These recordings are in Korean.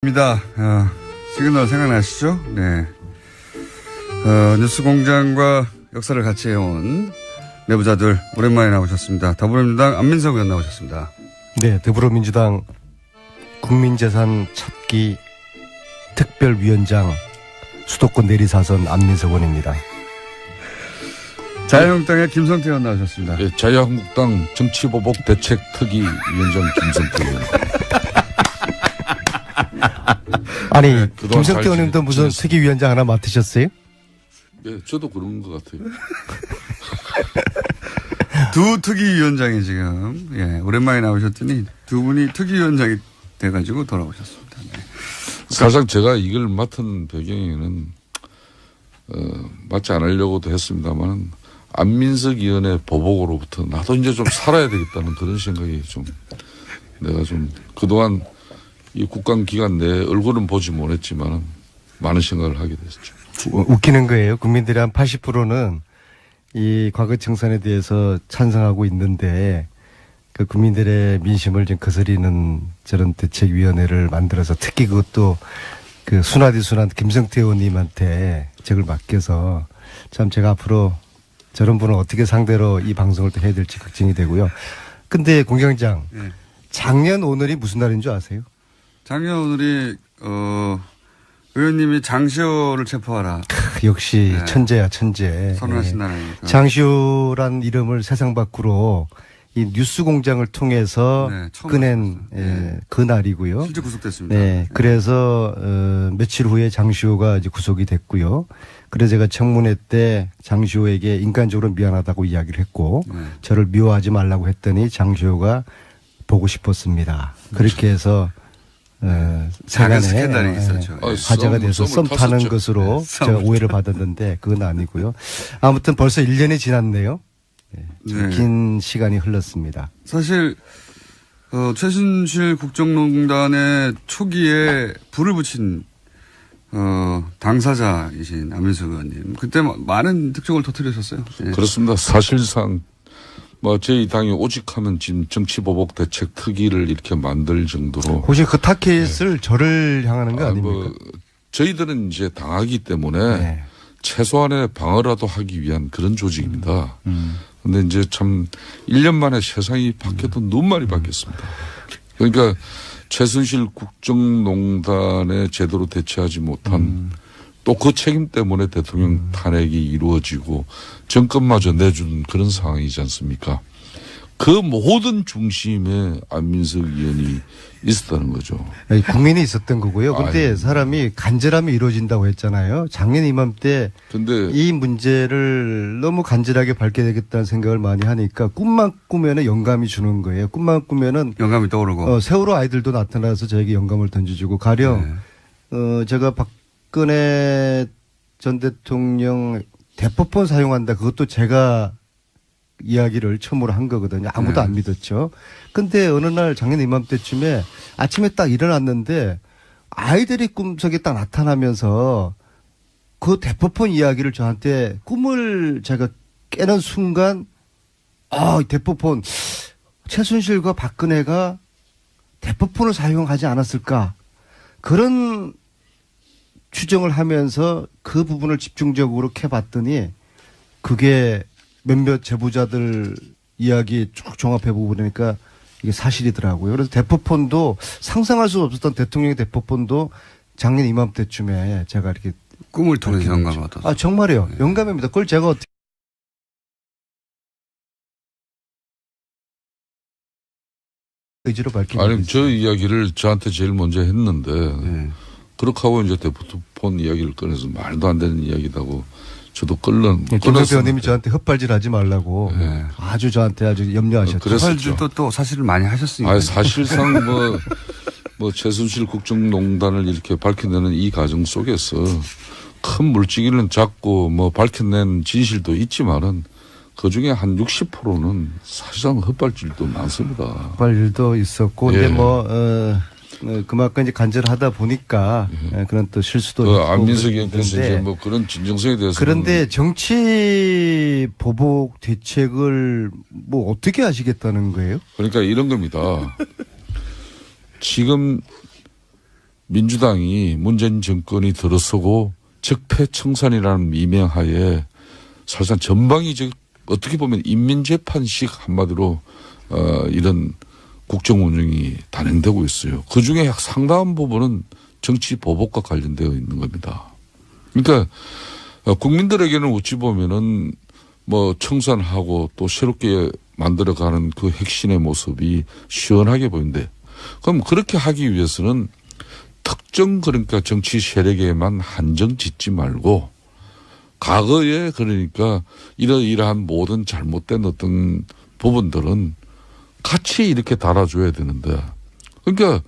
입니다. 시그널 생각나시죠? 네. 뉴스공장과 역사를 같이 해온 내부자들 오랜만에 나오셨습니다. 더불어민주당 안민석 의원 나오셨습니다. 네, 더불어민주당 국민재산 찾기 특별위원장 수도권 내리사선 안민석 의원입니다. 자유한국당의 김성태 의원 나오셨습니다. 네, 자유한국당 정치보복 대책특위위원장 김성태 의원. 아니, 네, 김성태 의원님도 무슨 특위위원장 하나 맡으셨어요? 네, 저도 그런 것 같아요. 두 특위위원장이 지금, 오랜만에 나오셨더니 두 분이 특위위원장이 돼가지고 돌아오셨습니다. 네. 사실상 제가 이걸 맡은 배경에는, 맡지 않으려고도 했습니다만, 안민석 의원의 보복으로부터 나도 이제 좀 살아야 되겠다는 그런 생각이 좀, 내가 좀 그동안 이 국감 기간 내에 얼굴은 보지 못했지만 많은 생각을 하게 됐죠. 웃기는 거예요. 국민들의 한 80%는 이 과거 청산에 대해서 찬성하고 있는데 그 국민들의 민심을 좀 거스리는 저런 대책위원회를 만들어서 특히 그것도 그 순한 김성태 의원님한테 적을 맡겨서 참 제가 앞으로 저런 분을 어떻게 상대로 이 방송을 또 해야 될지 걱정이 되고요. 근데 공장장, 작년 오늘이 무슨 날인 줄 아세요? 작년 오늘이 의원님이 장시호를 체포하라. 역시 천재야 천재. 선언하신 날이니까. 장시호란 이름을 세상 밖으로 이 뉴스공장을 통해서 꺼낸 그날이고요. 실제 구속됐습니다. 네, 그래서 며칠 후에 장시호가 이제 구속이 됐고요. 그래서 제가 청문회 때 장시호에게 인간적으로 미안하다고 이야기를 했고 저를 미워하지 말라고 했더니 장시호가 보고 싶었습니다. 그렇게 해서 작은 스캔들이 있었죠. 화제가 돼서 썸 타는 것으로 제가 오해를 받았는데 그건 아니고요. 아무튼 벌써 1년이 지났네요. 긴 시간이 흘렀습니다. 사실 최순실 국정농단의 초기에 불을 붙인 당사자이신 안민석 의원님, 그때 많은 특종을 터뜨리셨어요. 그렇습니다. 사실상 저희 당이 오직하면 지금 정치보복 대책 특위를 이렇게 만들 정도로. 혹시 그 타켓을 저를 향하는 거 아닙니까? 저희들은 이제 당하기 때문에 최소한의 방어라도 하기 위한 그런 조직입니다. 근데 이제 참 1년 만에 세상이 바뀌어도 너무 많이 바뀌었습니다. 그러니까 최순실 국정농단에 제대로 대처하지 못한 또 그 책임 때문에 대통령 탄핵이 이루어지고 정권마저 내준 그런 상황이지 않습니까? 그 모든 중심에 안민석 의원이 있었다는 거죠. 국민이 있었던 거고요. 근데 사람이 간절함이 이루어진다고 했잖아요. 작년 이맘때 근데 이 문제를 너무 간절하게 밝게 되겠다는 생각을 많이 하니까 꿈만 꾸면은 영감이 주는 거예요. 꿈만 꾸면은 영감이 떠오르고 세월호 아이들도 나타나서 저에게 영감을 던져주고 가령 제가 박근혜 전 대통령 대포폰 사용한다. 그것도 제가 이야기를 처음으로 한 거거든요. 아무도 안 믿었죠. 근데 어느 날 작년 이맘때쯤에 아침에 딱 일어났는데 아이들이 꿈속에 딱 나타나면서 그 대포폰 이야기를 저한테 꿈을 제가 깨는 순간 대포폰 최순실과 박근혜가 대포폰을 사용하지 않았을까 그런 추정을 하면서 그 부분을 집중적으로 캐봤더니 그게 몇몇 제보자들 이야기 쭉 종합해 보고 그러니까 이게 사실이더라고요. 그래서 대포폰도 상상할 수 없었던 대통령의 대포폰도 작년 이맘때쯤에 제가 이렇게 꿈을 통해서 영감을 얻었어요. 정말이요. 영감입니다. 그걸 제가 어떻게 의지로 밝히는 아니, 저 이야기를 저한테 제일 먼저 했는데 그렇게 하고 이제 대포폰 이야기를 꺼내서 말도 안 되는 이야기다고 저도 김성태 의원님이 저한테 헛발질하지 말라고 아주 저한테 아주 염려하셨죠. 헛발질도 또 사실을 많이 하셨으니까. 사실상 최순실 국정농단을 이렇게 밝혀내는 이 과정 속에서 큰 물증기는 잡고 밝혀낸 진실도 있지만은 그 중에 한 60%는 사실상 헛발질도 많습니다. 헛발질도 있었고, 근데 그만큼 이제 간절하다 보니까 그런 또 실수도 안민석 의원께서 이제 그런 진정성에 대해서 그런데 정치 보복 대책을 어떻게 하시겠다는 거예요? 그러니까 이런 겁니다. 지금 민주당이 문재인 정권이 들어서고 적폐청산이라는 미명하에 사실상 전방위 어떻게 보면 인민재판식 한마디로 이런 국정 운영이 단행되고 있어요. 그중에 상당한 부분은 정치 보복과 관련되어 있는 겁니다. 그러니까 국민들에게는 어찌 보면은 뭐 청산하고 또 새롭게 만들어가는 그 핵심의 모습이 시원하게 보이는데 그럼 그렇게 하기 위해서는 특정 그러니까 정치 세력에만 한정 짓지 말고 과거에 그러니까 이러이러한 모든 잘못된 어떤 부분들은 같이 이렇게 달아줘야 되는데 그러니까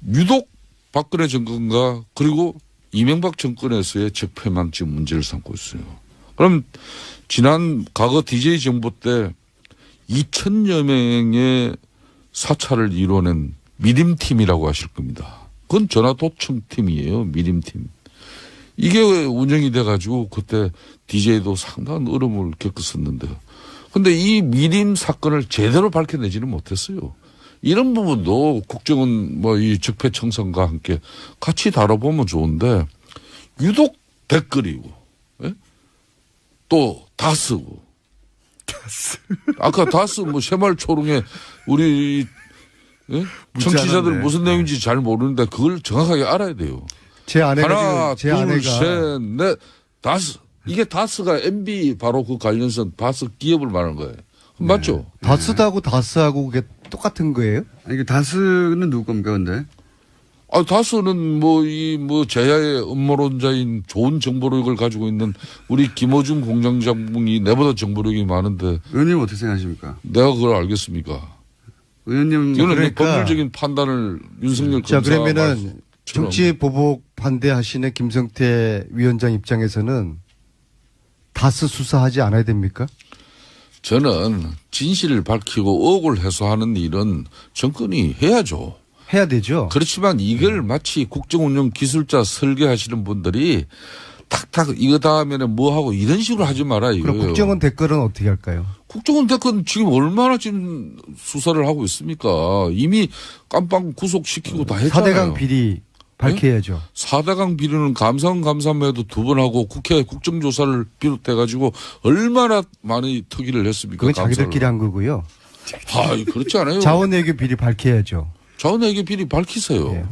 유독 박근혜 정권과 그리고 이명박 정권에서의 적폐만 지금 문제를 삼고 있어요. 그럼 지난 과거 DJ 정부 때 2,000여 명의 사찰을 이뤄낸 미림팀이라고 하실 겁니다. 그건 전화도청팀이에요. 미림팀. 이게 운영이 돼가지고 그때 DJ도 상당한 어려움을 겪었었는데 근데 이 미림 사건을 제대로 밝혀내지는 못했어요. 이런 부분도 국정은 뭐 이 적폐청산과 함께 같이 다뤄보면 좋은데 유독 댓글이고 예? 또 다스고 아까 다스 뭐 새말초롱에 우리 예? 청취자들 무슨 내용인지 잘 모르는데 그걸 정확하게 알아야 돼요. 제 아내가 하나, 지금 제 아내가 둘, 셋, 넷, 다스. 이게 다스가 MB 바로 그 관련선 다스 기업을 말하는 거예요. 맞죠? 다스하고 다스하고 그게 똑같은 거예요? 아니, 다스는 누구 겁니까, 근데? 아, 다스는 제야의 음모론자인 좋은 정보력을 가지고 있는 우리 김어준 공장장군이 내보다 정보력이 많은데. 의원님 어떻게 생각하십니까? 내가 그걸 알겠습니까? 의원님. 이거는 그러니까 법률적인 판단을 윤석열 자, 검사가 그러면은 정치 보복 반대하시는 김성태 위원장 입장에서는 다스 수사하지 않아야 됩니까? 저는 진실을 밝히고 의혹을 해소하는 일은 정권이 해야죠. 해야 되죠. 그렇지만 이걸 마치 국정운영 기술자 설계하시는 분들이 탁탁 이거 다음에는 뭐 하고 이런 식으로 하지 마라 이거예요. 그럼 국정원 댓글은 어떻게 할까요? 국정원 댓글은 지금 얼마나 지금 수사를 하고 있습니까? 이미 깜빵 구속시키고 다 했잖아요. 4대강 비리 밝혀야죠. 4대강 비리는 감사함에도 2번 하고 국회 국정조사를 비롯해가지고 얼마나 많이 특위를 했습니까? 그건 자기들끼리 한 거고요. 아, 그렇지 않아요. 자원외교 비리 밝혀야죠. 자원외교 비리 밝히세요. 네.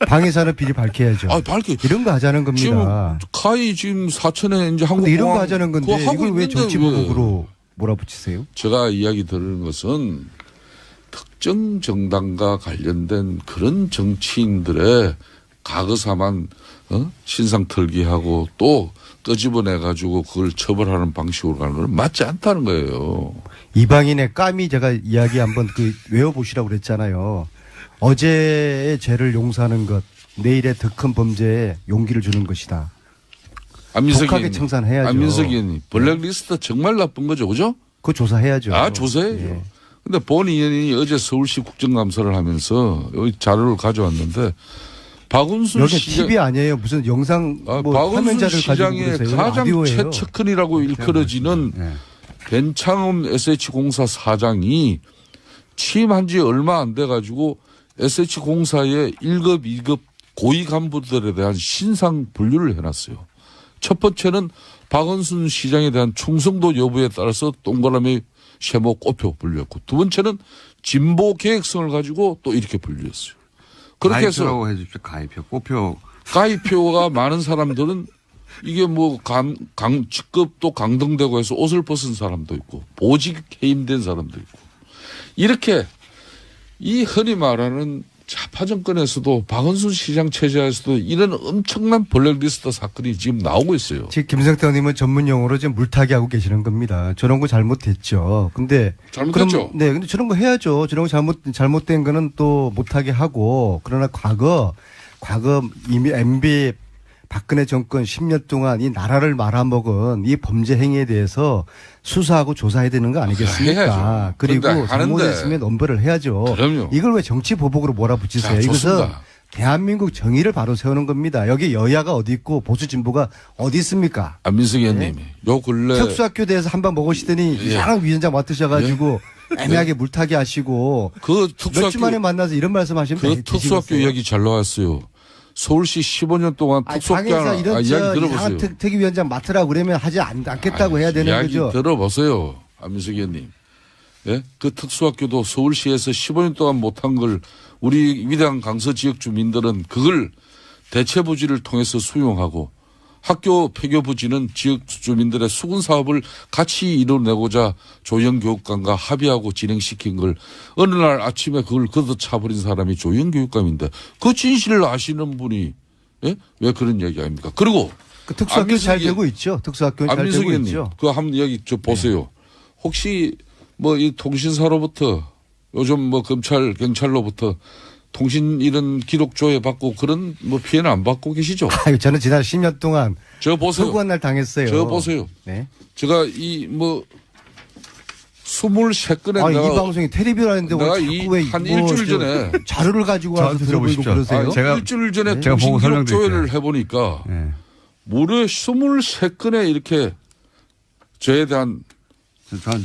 방위산업 비리 밝혀야죠. 아, 이런 거 하자는 겁니다. 지금 카이 지금 사천에 이제 한국 이런 거 하자는 건데 이걸 왜 정치보복으로 몰아붙이세요? 제가 이야기 들은 것은 특정 정당과 관련된 그런 정치인들의 과거사만 신상털기하고 또 끄집어내가지고 그걸 처벌하는 방식으로 가는 건 맞지 않다는 거예요. 이방인의 까미 제가 이야기 한번 외워보시라고 그랬잖아요. 어제의 죄를 용서하는 것, 내일의 더 큰 범죄에 용기를 주는 것이다. 독하게 청산해야죠. 안민석 의원님, 블랙리스트 정말 나쁜 거죠, 그죠? 그거 조사해야죠. 아, 조사해야죠. 예. 근데 본 의원이 어제 서울시 국정감사를 하면서 여기 자료를 가져왔는데 박은순 여기 시장 TV 아니에요. 무슨 영상 박은순 화면자를 가지고 시장의 그러세요. 가장 라디오예요. 최측근이라고 일컬어지는 변창흠 SH공사 사장이 취임한 지 얼마 안 돼가지고 SH공사의 1급, 2급 고위 간부들에 대한 신상 분류를 해놨어요. 첫 번째는 박은순 시장에 대한 충성도 여부에 따라서 동그라미 세모 꼬표 분류했고 두 번째는 진보 계획성을 가지고 또 이렇게 분류했어요. 그렇게 해서 가입표라고 해주십시오. 가입표, 꼬표. 가입표가 많은 사람들은 이게 뭐 직급도 강등되고 해서 옷을 벗은 사람도 있고 보직 해임된 사람도 있고 이렇게 이 흔히 말하는 좌파 정권에서도 박은순 시장 체제에서도 이런 엄청난 블랙리스트 사건이 지금 나오고 있어요. 지금 김성태 의원님은 전문 용어로 지금 물타기 하고 계시는 겁니다. 저런 거 잘못됐죠. 근데 잘못됐죠. 네, 근데 저런 거 해야죠. 저런 거 잘못된 거는 또 못하게 하고 그러나 과거 이미 MB 박근혜 정권 10년 동안 이 나라를 말아먹은 이 범죄 행위에 대해서 수사하고 조사해야 되는 거 아니겠습니까? 해야죠. 그리고 잘못했으면 엄벌을 해야죠. 그럼요. 이걸 왜 정치 보복으로 몰아붙이세요? 자, 이것은 좋습니다. 대한민국 정의를 바로 세우는 겁니다. 여기 여야가 어디 있고 보수 진보가 어디 있습니까? 안민석 의원님, 요 근래 특수학교 대해서 한 방 먹으시더니 이상한 위원장 맡으셔가지고 애매하게 물타기 하시고 그 몇 주 만에 만나서 이런 말씀하시면 그 특수학교 이야기 잘 나왔어요. 서울시 15년 동안 특수학교 당에서 이런 이야기 들어보세요. 특위위원장 맡으라고 그러면 하지 않겠다고 해야 되는 이야기 거죠. 들어보세요. 안민석 의원님. 예? 그 특수학교도 서울시에서 15년 동안 못한 걸 우리 위대한 강서 지역 주민들은 그걸 대체부지를 통해서 수용하고 학교 폐교 부지는 지역 주민들의 수군 사업을 같이 이뤄내고자 조영교육감과 합의하고 진행시킨 걸 어느 날 아침에 그걸 걷어차버린 사람이 조영교육감인데 그 진실을 아시는 분이 예? 왜 그런 얘기 아닙니까? 그리고 그 특수학교 잘 되고 있죠. 특수학교 잘 되고 의원님, 있죠. 그 한번 이야기 좀 보세요. 혹시 뭐 이 통신사로부터 요즘 뭐 검찰 경찰로부터 통신 이런 기록 조회 받고 그런 뭐 피해는 안 받고 계시죠? 아유, 저는 지난 10년 동안 저 보세요. 서구한 날 당했어요. 저 보세요. 네. 제가 이 뭐 23건에 아, 이 내가 방송이 텔레비전인데 내가 자꾸 왜 한 뭐 일주일 전에 자료를 가지고 와서 저한테 들어보고 들어보십시오. 그러세요? 제가 일주일 전에 네. 제가 보고 통신 기록 설명드릴게요. 조회를 해보니까 네. 무려 23건에 이렇게 저에 대한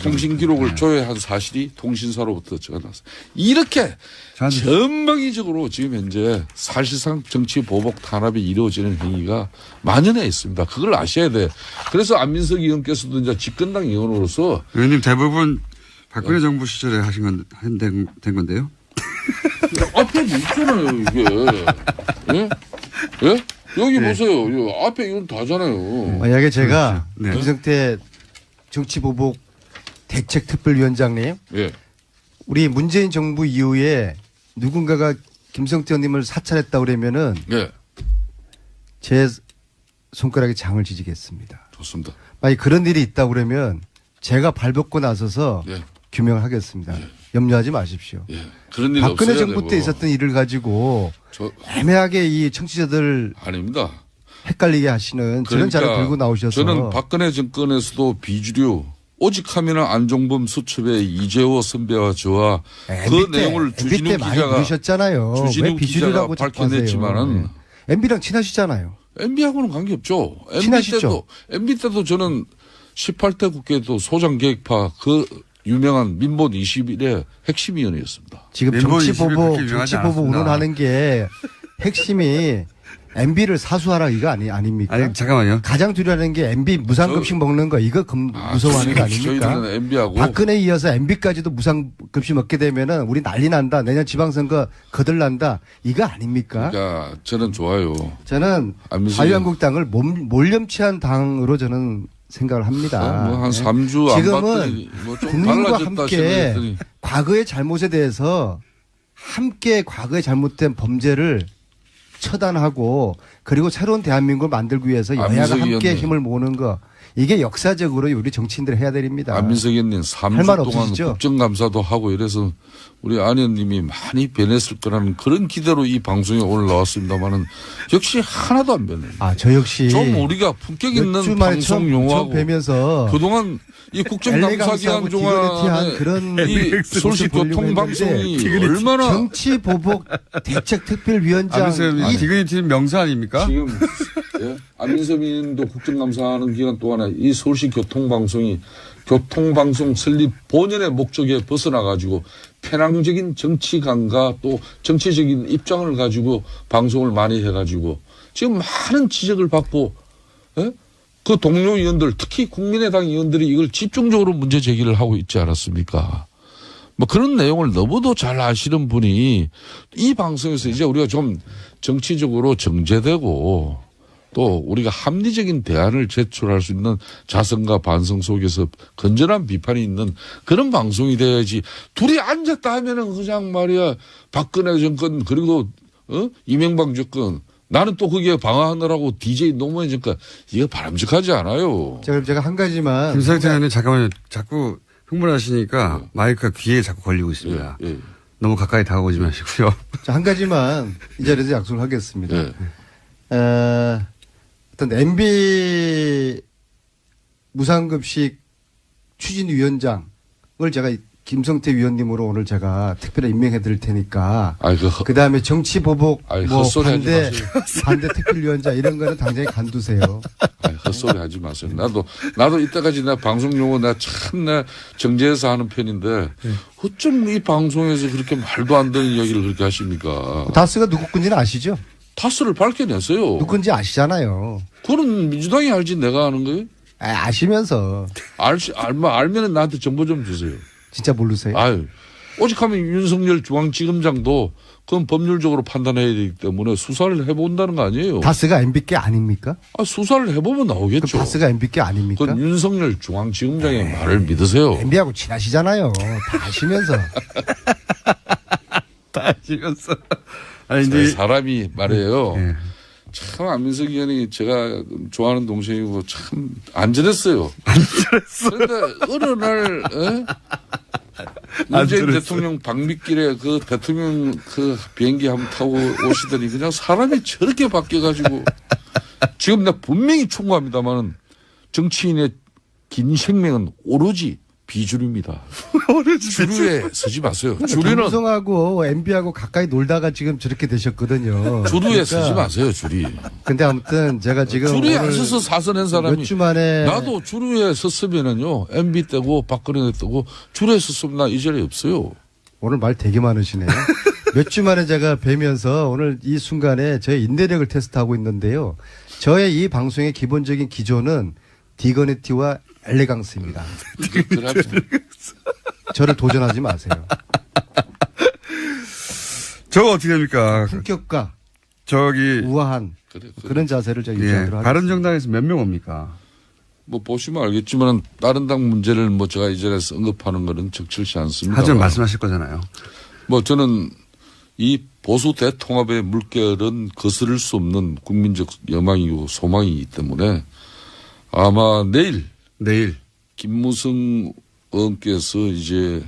통신 기록을 네. 조회한 사실이 통신사로부터 제가 나왔어요. 이렇게 전방위적으로 지금 현재 사실상 정치 보복 탄압이 이루어지는 행위가 만연해 있습니다. 그걸 아셔야 돼. 그래서 안민석 의원께서도 이제 집권당 의원으로서 의원님 대부분 박근혜 정부 시절에 된 건데요. 앞에 뭐 있잖아요, 이게. 예? 예? 여기 보세요. 이 앞에 이건 다잖아요. 만약에 제가 그렇죠. 네. 김성태 정치보복 대책특별위원장님, 예. 우리 문재인 정부 이후에 누군가가 김성태 의원님을 사찰했다 그러면은 예. 제 손가락에 장을 지지겠습니다. 좋습니다. 만약 그런 일이 있다 그러면 제가 발벗고 나서서 예. 규명을 하겠습니다. 염려하지 마십시오. 예. 그런 일 박근혜 없어야 정부 되고. 때 있었던 일을 가지고 애매하게 이 청취자들 아닙니다. 헷갈리게 하시는 저런 자료 들고 나오셔서 저는 박근혜 정권에서도 비주류 오직 하면은 안종범 수첩의 이재호 선배와 저와 그 내용을 주진우 많이 기자가 부르셨잖아요. 왜 주진우 기자가 비주류라고 밝혀냈지만은 MB랑 친하시잖아요. MB하고는 관계없죠. 친하시죠? MB 때도 저는 18대 국회도 소장계획파 그 유명한 민본 21의 핵심위원이었습니다. 지금 민본 21 정치보복 그렇게 유명하지 운운하는 게 핵심이 MB를 사수하라 이거 아닙니까? 아니 잠깐만요. 가장 두려워하는 게 MB 무상급식 먹는 거 이거 무서워하는 거 아닙니까? 저희들은 MB하고 박근혜에 이어서 MB까지도 무상급식 먹게 되면은 우리 난리 난다. 내년 지방선거 거들난다. 이거 아닙니까? 그러니까 저는 좋아요. 저는 안민석 자유한국당을 몰염치한 당으로 저는 생각을 합니다. 뭐 한 네. 3주 안 지금은 봤더니 뭐좀 국민과 달라졌다 함께 싶었더니 과거의 잘못에 대해서 함께 과거의 잘못된 범죄를 처단하고 그리고 새로운 대한민국을 만들기 위해서 여야가 안민석 함께 의원님. 힘을 모으는 거 이게 역사적으로 우리 정치인들이 해야 됩니다. 안민석 의원님 할 말 3주 동안 없으시죠? 국정감사도 하고 이래서 우리 안 의원님이 많이 변했을 거라는 그런 기대로 이 방송에 오늘 나왔습니다만은 역시 하나도 안 변해요. 저 역시 좀 우리가 품격 몇 있는 주 만에 방송 처음 용어하고 뵈면서 그동안 이 국정감사 기간 동안에 그런 이 서울시 교통방송이 얼마나 정치 보복 대책특별위원장 안민석 디그니티 명사 아닙니까? 지금 예? 안민석 의원도 국정감사하는 기간 동안에 이 서울시 교통방송이 교통방송 설립 본연의 목적에 벗어나 가지고 편향적인 정치관과 또 정치적인 입장을 가지고 방송을 많이 해가지고 지금 많은 지적을 받고 예? 그 동료 의원들 특히 국민의당 의원들이 이걸 집중적으로 문제 제기를 하고 있지 않았습니까? 뭐 그런 내용을 너무도 잘 아시는 분이 이 방송에서 이제 우리가 좀 정치적으로 정제되고 또 우리가 합리적인 대안을 제출할 수 있는 자성과 반성 속에서 건전한 비판이 있는 그런 방송이 돼야지 둘이 앉았다 하면은 그냥 말이야 박근혜 정권 그리고 이명박 정권 나는 또 거기에 방어하느라고 DJ 노무현 정권 이거 바람직하지 않아요. 제가 한 가지만 김성태 의원님 잠깐만요. 자꾸 흥분하시니까 마이크가 귀에 자꾸 걸리고 있습니다. 예. 너무 가까이 다가오지 마시고요. 한 가지만 이 자리에서 약속을 하겠습니다. 예. 어떤 MB 무상급식 추진위원장을 제가 김성태 위원님으로 오늘 제가 특별히 임명해 드릴 테니까. 아이, 그 다음에 정치 보복, 아이, 뭐 헛소리 하지 반대 특별위원장 이런 거는 당장에 간두세요. 아이, 헛소리 하지 마세요. 나도 이때까지 나 방송 용어 나 정제해서 하는 편인데 어쩜 이 방송에서 그렇게 말도 안 되는 이야기를 그렇게 하십니까? 다스가 누구 건지는 아시죠? 다스를 밝혀냈어요. 누구 건지 아시잖아요. 그건 민주당이 알지 내가 아는 거예요? 아시면서. 알면은 나한테 정보 좀 주세요. 진짜 모르세요? 아유, 오직하면 윤석열 중앙지검장도 그건 법률적으로 판단해야 되기 때문에 수사를 해본다는 거 아니에요. 다스가 MB께 아닙니까? 수사를 해보면 나오겠죠. 그 다스가 MB께 아닙니까? 그건 윤석열 중앙지검장의 말을 믿으세요. MB하고 친하시잖아요. 다 아시면서. 다 아시면서. 아니, 제 이제. 사람이 말해요. 예. 참 안민석 의원이 제가 좋아하는 동생이고 참 안전했어요. 그런데 어느 날 문재인 대통령 방미길에 그 대통령 그 비행기 한번 타고 오시더니 그냥 사람이 저렇게 바뀌어가지고 지금 내가 분명히 충고합니다만은 정치인의 긴 생명은 오로지 비주류입니다. 주류에 서지 마세요. 주류는 김무성하고 MB하고 가까이 놀다가 지금 저렇게 되셨거든요. 주류에 서지 마세요. 주리. 근데 아무튼 제가 지금 주류에 안 서서 사선한 사람이 몇 주 만에 나도 주류에 섰으면은요 MB 때고 박근혜 때고 주류에 섰으면 나 이 자리에 없어요. 오늘 말 되게 많으시네요. 몇 주 만에 제가 뵈면서 오늘 이 순간에 저의 인내력을 테스트하고 있는데요. 저의 이 방송의 기본적인 기조는 디거니티와 엘레강스입니다. 저를 도전하지 마세요. 저거 어떻게 됩니까? 품격과 저기. 우아한 그런 자세를 제가 유지하도록 하겠습니다. 바른정당에서 몇 명 옵니까? 뭐 보시면 알겠지만 다른 당 문제를 뭐 제가 이전에 언급하는 거는 적절치 않습니다. 하지만 말씀하실 거잖아요. 뭐 저는 이 보수 대통합의 물결은 거스를 수 없는 국민적 여망이고 소망이기 때문에 아마 내일 김무성 의원께서 이제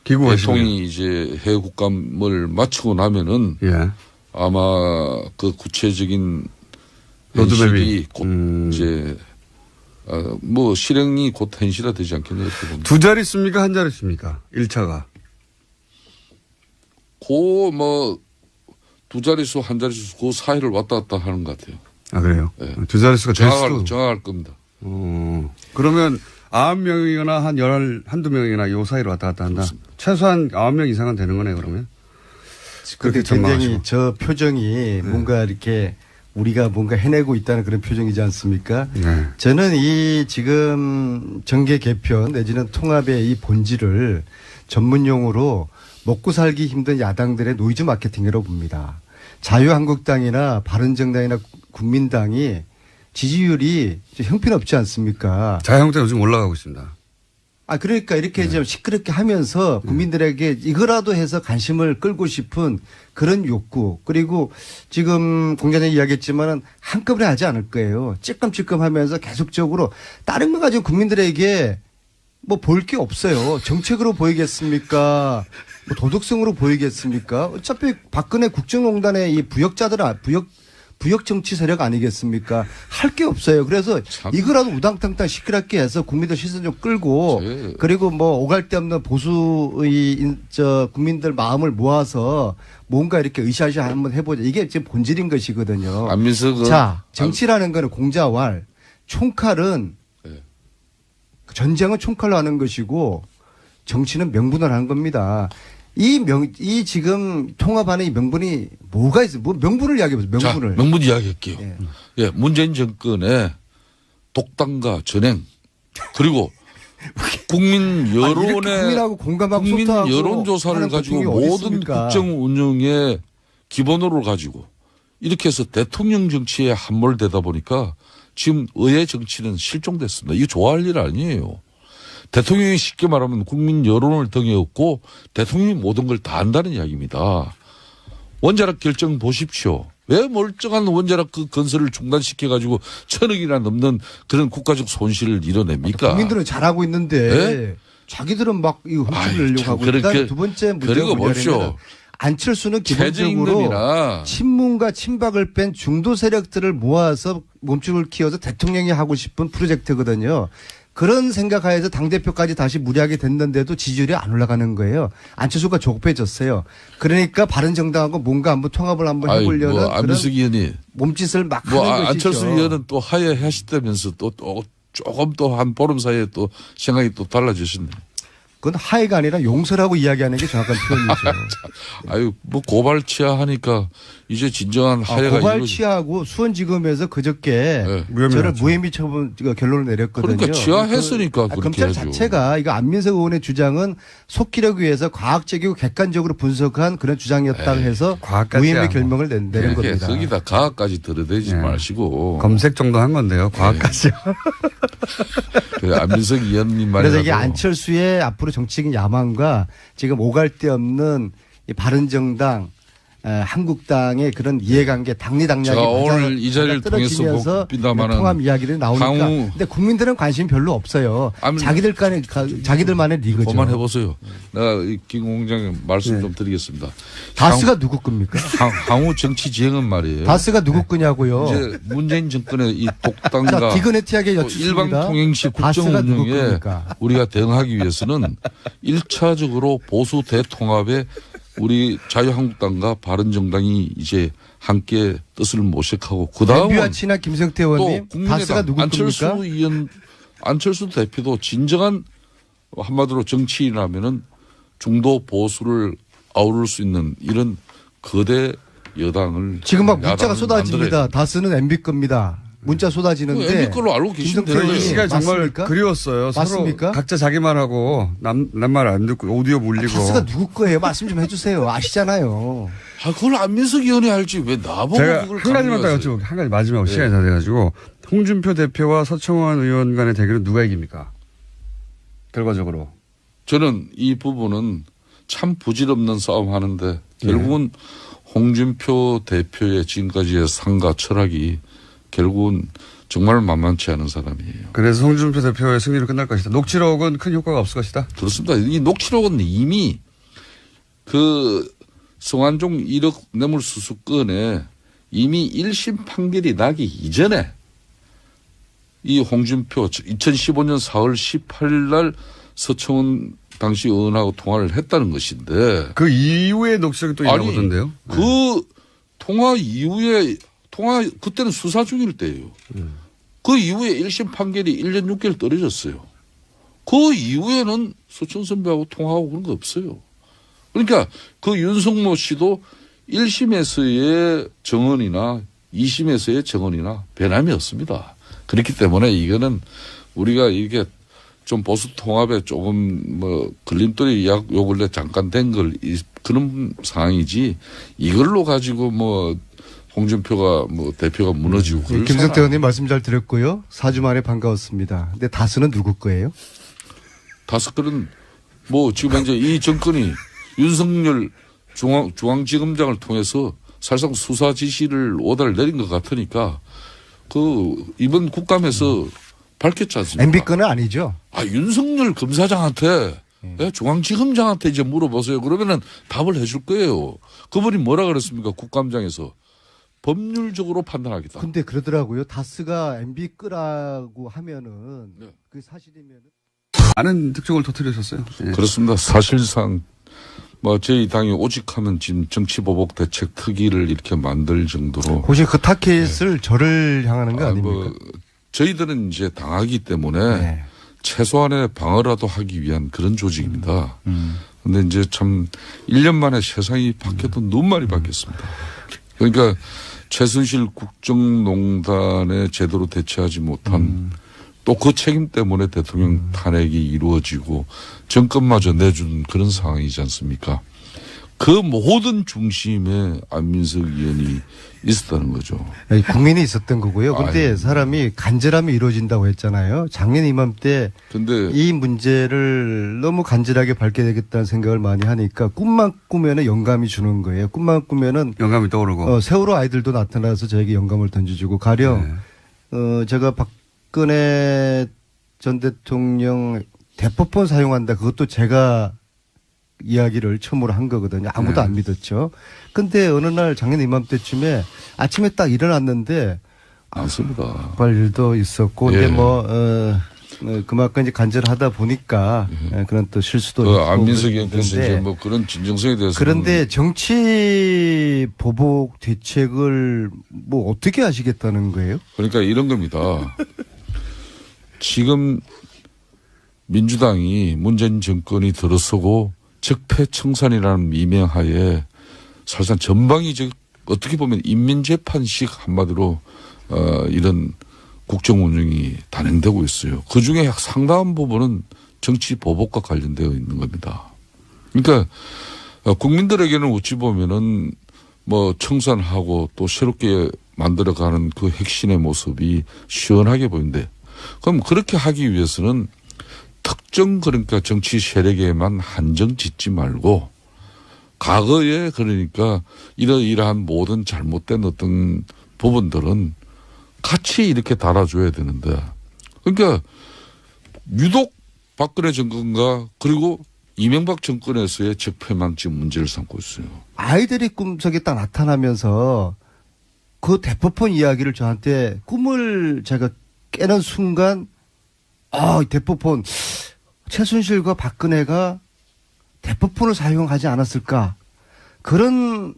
대통령이 이제 해외 국감을 마치고 나면은 예. 아마 그 구체적인 로드맵이 현실이 곧 이제 뭐 실행이 곧 현실화 되지 않겠냐 이렇게 봅니다. 두 자릿수입니까? 한 자릿수입니까? 1차가. 그 뭐 두 자릿수 한 자릿수 그 사이를 왔다 갔다 하는 것 같아요. 아 그래요? 네. 두 자릿수가 될 수도. 정확할 겁니다. 그러면 9명이거나 한두 명이나 요 사이로 왔다 갔다 한다. 그렇습니다. 최소한 9명 이상은 되는 거네요, 그러면. 그렇게 굉장히 저 표정이 뭔가 이렇게 우리가 뭔가 해내고 있다는 그런 표정이지 않습니까? 네. 저는 이 지금 정계 개편 내지는 통합의 이 본질을 전문용어로 먹고 살기 힘든 야당들의 노이즈 마케팅이라고 봅니다. 자유한국당이나 바른정당이나 국민당이 지지율이 형편없지 않습니까? 자유한국당 요즘 올라가고 있습니다. 그러니까 이렇게 좀 시끄럽게 하면서 국민들에게 이거라도 해서 관심을 끌고 싶은 그런 욕구. 그리고 지금 공장장이 이야기했지만은 한꺼번에 하지 않을 거예요. 찔끔찔끔 하면서 계속적으로 다른 거 가지고 국민들에게 뭐 볼 게 없어요. 정책으로 보이겠습니까? 뭐 도덕성으로 보이겠습니까? 어차피 박근혜 국정농단의 이 부역 정치 세력 아니겠습니까? 할 게 없어요. 그래서 이거라도 우당탕탕 시끄럽게 해서 국민들 시선 좀 끌고 그리고 뭐 오갈 데 없는 보수의 국민들 마음을 모아서 뭔가 이렇게 으쌰으쌰 한번 해보자. 이게 지금 본질인 것이거든요. 안민석은 자, 정치라는 거는 공자왈, 총칼은 전쟁은 총칼로 하는 것이고 정치는 명분을 하는 겁니다. 이 지금 통합안에 이 명분이 뭐가 있어요? 뭐 명분을 이야기해보세요. 명분을. 자, 명분 이야기할게요. 예, 문재인 정권의 독단과 전행 그리고 국민 여론의 국민 여론조사를 가지고 모든 국정 운영의 기본으로 가지고 이렇게 해서 대통령 정치에 함몰되다 보니까 지금 의회 정치는 실종됐습니다. 이거 좋아할 일 아니에요. 대통령이 쉽게 말하면 국민 여론을 등에 업고 대통령이 모든 걸 다 한다는 이야기입니다. 원자력 결정 보십시오. 왜 멀쩡한 원자력 그 건설을 중단시켜가지고 1,000억이나 넘는 그런 국가적 손실을 이뤄냅니까? 국민들은 잘하고 있는데 네? 자기들은 막 이거 훔치려고 하고 그다음에 두 번째 문제가 뭐냐면 안철수는 기본적으로 친문과 친박을 뺀 중도 세력들을 모아서 몸집을 키워서 대통령이 하고 싶은 프로젝트거든요. 그런 생각하에서 당대표까지 다시 무리하게 됐는데도 지지율이 안 올라가는 거예요. 안철수가 조급해졌어요. 그러니까 바른정당하고 뭔가 한번 통합을 한번 해보려는 뭐 그런 안민석 의원이 몸짓을 막 뭐 하는 것이죠. 안철수 의원은 또 하야하시다면서 또 조금 또 한 보름 사이에 또 생각이 또 달라지셨네. 그건 하해가 아니라 용서라고 이야기하는 게 정확한 표현이죠. 아유 뭐 고발 취하하니까 이제 진정한 하야가 고발 이루어지- 취하고 수원지검에서 그저께 네. 저를 무혐의 처분 결론을 내렸거든요. 그러니까 취하했으니까 그렇게 검찰 하죠. 자체가 이거 안민석 의원의 주장은 속기록 위해서 과학적이고 객관적으로 분석한 그런 주장이었다고 해서 과학까지야. 무혐의 결명을 내린 이게 겁니다. 거기다 가학까지 들어대지 네. 마시고 검색 정도 한 건데요. 과학까지요. 그 안민석 의원님 말이라도 그래서 이게 안철수의 앞으로 정치적인 야망과 지금 오갈 데 없는 이 바른정당, 한국당의 그런 이해관계, 당리당략이 제가 오늘 이 자리를 통해서 봅니다마는 통합 이야기를 나오니까. 향후- 근데 국민들은 관심이 별로 없어요. 아니, 자기들만의 리그죠. 그만해보세요. 내가 김 공장에 말씀 좀 드리겠습니다. 다스가 누구 겁니까? 향후 정치 지형은 말이에요. 다스가 누구 거냐고요. 이제 문재인 정권의 이 자, 독단과 디그네티하게 또 여쭙습니다. 일방 통행식 국정 다스가 누구 운영에 겁니까? 우리가 대응하기 위해서는 1차적으로 보수 대통합에 우리 자유한국당과 바른정당이 이제 함께 뜻을 모색하고 그다음은 MB와 친한 김성태 또 의원님, 다스가 국민의당 누구 겁니까? 안철수 대표도 진정한 한마디로 정치인이라면은 중도 보수를 아우를 수 있는 이런 거대 여당을 지금 막 문자가 야당을 쏟아집니다. 만들어야 다스는 MB 겁니다. 문자 쏟아지는데. MB 걸로 알고 계시면 김성태 되는 이 거예요. 시간 정말 맞습니까? 그리웠어요. 맞습니까? 서로 각자 자기 말하고 남 말 안 듣고 오디오 물리고. 다스가 누구 거예요? 말씀 좀 해주세요. 아시잖아요. 아, 그걸 안민석 의원이 알지 왜 나보고 제가 그걸 한 가지만 더 강요하세요? 여쭤볼게요. 한 가지 마지막으로 시간이 다 돼가지고 홍준표 대표와 서청원 의원 간의 대결은 누가 이깁니까? 결과적으로. 저는 이 부분은 참 부질없는 싸움 하는데 결국은 홍준표 대표의 지금까지의 상가 철학이 결국은 정말 만만치 않은 사람이에요. 그래서 홍준표 대표의 승리로 끝날 것이다. 녹취록은 큰 효과가 없을 것이다. 그렇습니다. 이 녹취록은 이미 그 성완종 1억 뇌물수수 건에 이미 1심 판결이 나기 이전에 이 홍준표 2015년 4월 18일 날 서청원 당시 의원하고 통화를 했다는 것인데 그 이후에 녹취록이 또 있다고 보던데요. 그 통화 이후에 그때는 수사 중일 때예요. 그 이후에 1심 판결이 1년 6개월 떨어졌어요. 그 이후에는 서청 선배하고 통화하고 그런 거 없어요. 그러니까 그 윤석모 씨도 1심에서의 정언이나 2심에서의 정언이나 변함이 없습니다. 그렇기 때문에 이거는 우리가 이게 좀 보수 통합에 조금 뭐 걸림돌이 요 근래 잠깐 된 걸 그런 상황이지 이걸로 가지고 뭐 홍준표가 뭐 대표가 무너지고 그럴 김성태 사람 의원님 말씀 잘 들었고요. 4주 만에 반가웠습니다. 근데 다스는 누구 거예요? 다섯 그런 뭐 지금 현재 이 정권이 윤석열 중앙지검장을 통해서 사실상 수사 지시를 오다를 내린 것 같으니까 그 이번 국감에서 밝혔지 않습니까? MB 거는 아니죠. 아 윤석열 검사장한테 중앙지검장한테 이제 물어보세요. 그러면은 답을 해줄 거예요. 그분이 뭐라 그랬습니까? 국감장에서 법률적으로 판단하겠다. 근데 그러더라고요. 다스가 MB 거라고 하면은 네. 그 사실이면은. 많은 특종을 터뜨리셨어요. 예. 그렇습니다. 사실상 뭐 저희 당이 오직하면 지금 정치보복 대책 특위를 이렇게 만들 정도로 혹시 그 타켓을 저를 향하는 거 아닙니까? 뭐 저희들은 이제 당하기 때문에 네. 최소한의 방어라도 하기 위한 그런 조직입니다. 근데 이제 참 1년 만에 세상이 바뀌어도 너무 많이 바뀌었습니다. 그러니까 최순실 국정농단에 제대로 대처하지 못한 또 그 책임 때문에 대통령 탄핵이 이루어지고 정권마저 내준 그런 상황이지 않습니까? 그 모든 중심에 안민석 의원이 있었다는 거죠. 아니, 국민이 있었던 거고요. 근데 아유. 사람이 간절함이 이루어진다고 했잖아요. 작년 이맘때 근데 이 문제를 너무 간절하게 밝게 되겠다는 생각을 많이 하니까 꿈만 꾸면은 영감이 주는 거예요. 꿈만 꾸면은 영감이 떠오르고. 세월호 아이들도 나타나서 저에게 영감을 던져주고 가령 제가 박근혜 전 대통령 대포폰 사용한다. 그것도 제가 이야기를 처음으로 한 거거든요. 아무도 안 믿었죠. 근데 어느 날 작년 이맘때쯤에 아침에 딱 일어났는데 맞습니다. 발 일도 있었고 예. 근데 뭐 그만큼 이제 간절하다 보니까 그런 또 실수도 그 있고 안민석 의원께서 그랬는데 이제 뭐 그런 진정성에 대해서 그런데 정치 보복 대책을 뭐 어떻게 하시겠다는 거예요? 그러니까 이런 겁니다. 지금 민주당이 문재인 정권이 들어서고 적폐청산이라는 미명하에 사실상 전방위 어떻게 보면 인민재판식 한마디로 이런 국정 운영이 단행되고 있어요. 그중에 상당한 부분은 정치 보복과 관련되어 있는 겁니다. 그러니까 국민들에게는 어찌 보면은 뭐 청산하고 또 새롭게 만들어가는 그 핵심의 모습이 시원하게 보이는데 그럼 그렇게 하기 위해서는 특정 그러니까 정치 세력에만 한정 짓지 말고 과거에 그러니까 이러이러한 모든 잘못된 어떤 부분들은 같이 이렇게 달아줘야 되는데 그러니까 유독 박근혜 정권과 그리고 이명박 정권에서의 적폐만 지금 문제를 삼고 있어요. 아이들이 꿈속에 딱 나타나면서 그 대포폰 이야기를 저한테 꿈을 제가 깨는 순간 대포폰 최순실과 박근혜가 대포폰을 사용하지 않았을까 그런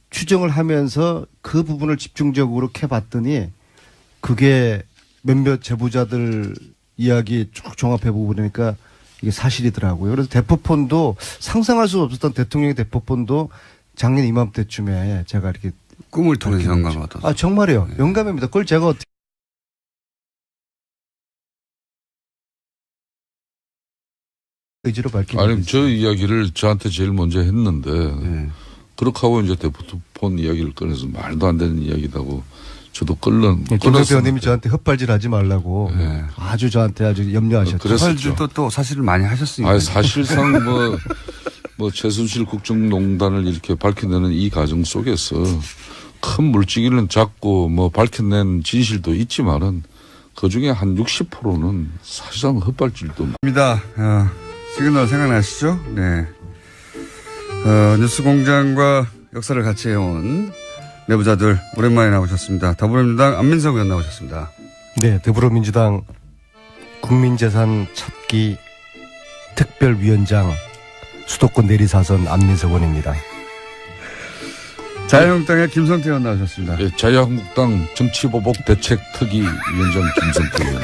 추정을 하면서 그 부분을 집중적으로 캐봤더니 그게 몇몇 제보자들 이야기 쭉 종합해 보고 그러니까 이게 사실이더라고요. 그래서 대포폰도 상상할 수 없었던 대통령의 대포폰도 작년 이맘때쯤에 제가 이렇게 꿈을 통해서 영감을 얻었어요. 정말이요. 영감입니다. 그걸 제가 어떻게 의지로 밝힌 아니 저 이야기를 저한테 제일 먼저 했는데 네. 그렇게 하고 이제 대포폰 이야기를 꺼내서 말도 안 되는 이야기다고 저도 김성태 의원님이 저한테 헛발질하지 말라고 네. 아주 저한테 아주 염려하셨죠. 그랬었죠. 또 사실을 많이 하셨으니까. 아니, 사실상 뭐 최순실 국정농단을 이렇게 밝혀내는 이 과정 속에서 큰 물증기는 작고 뭐 밝혀낸 진실도 있지만은 그 중에 한 60%는 사실상 헛발질도. 입니다. 시그널 생각나시죠? 네. 뉴스공장과 역사를 같이 해온 내부자들 오랜만에 나오셨습니다. 더불어민주당 안민석 의원 나오셨습니다. 네, 더불어민주당 국민재산 찾기 특별위원장 수도권 내리사선 안민석 의원입니다. 자유한국당의 김성태 의원 나오셨습니다. 예, 자유한국당 정치보복 대책특위위원장 김성태 의원.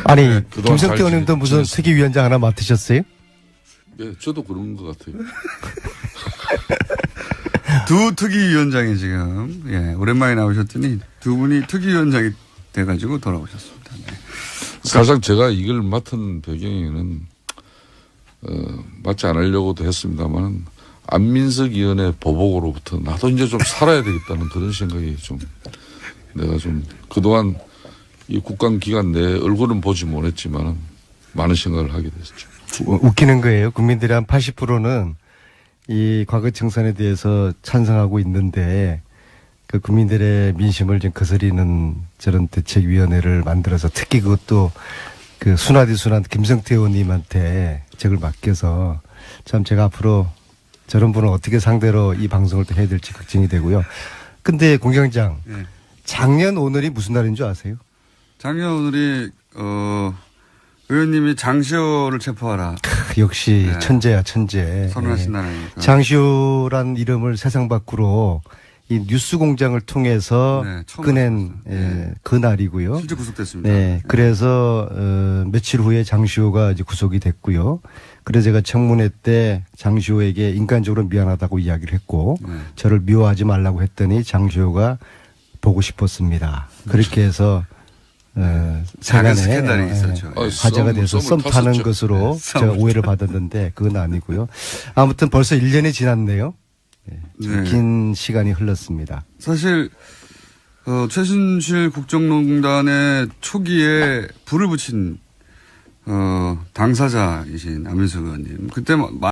아니, 네, 그동안 김성태 잘 의원님도 무슨 지냈습니다. 특위위원장 하나 맡으셨어요? 예, 저도 그런 것 같아요. 두 특위위원장이 지금 오랜만에 나오셨더니 두 분이 특위위원장이 돼가지고 돌아오셨습니다. 네. 사실상 제가 이걸 맡은 배경에는 맡지 않으려고도 했습니다만 안민석 의원의 보복으로부터 나도 이제 좀 살아야 되겠다는 그런 생각이 좀 내가 좀 그동안 이 국감 기간 내에 얼굴은 보지 못했지만 많은 생각을 하게 됐죠. 웃기는 거예요. 국민들의 한 80%는 이 과거 청산에 대해서 찬성하고 있는데 그 국민들의 민심을 좀 거스리는 저런 대책위원회를 만들어서 특히 그것도 그 순하디순한 김성태 의원님한테 책을 맡겨서 참 제가 앞으로 저런 분을 어떻게 상대로 이 방송을 또 해야 될지 걱정이 되고요. 근데 공장장 네. 작년 오늘이 무슨 날인 줄 아세요? 작년 오늘이 의원님이 장시호를 체포하라. 역시 네. 천재야 천재. 선언하신 날이니까. 장시호란 이름을 세상 밖으로 이 뉴스 공장을 통해서 네, 처음 꺼낸 알았어요. 그 날이고요. 실제 구속됐습니다. 네, 그래서 며칠 후에 장시호가 이제 구속이 됐고요. 그래서 제가 청문회 때 장시호에게 인간적으로 미안하다고 이야기를 했고 네. 저를 미워하지 말라고 했더니 장시호가 보고 싶었습니다. 그렇게 해서 작은 세간에 스캔들이 있었죠. 화제가 돼서 썸 타는 것으로 제가 오해를 받았는데 그건 아니고요. 아무튼 벌써 1년이 지났네요. 네. 긴 시간이 흘렀습니다. 사실 최순실 국정농단의 초기에 불을 붙인 당사자이신 안민석 의원님 그때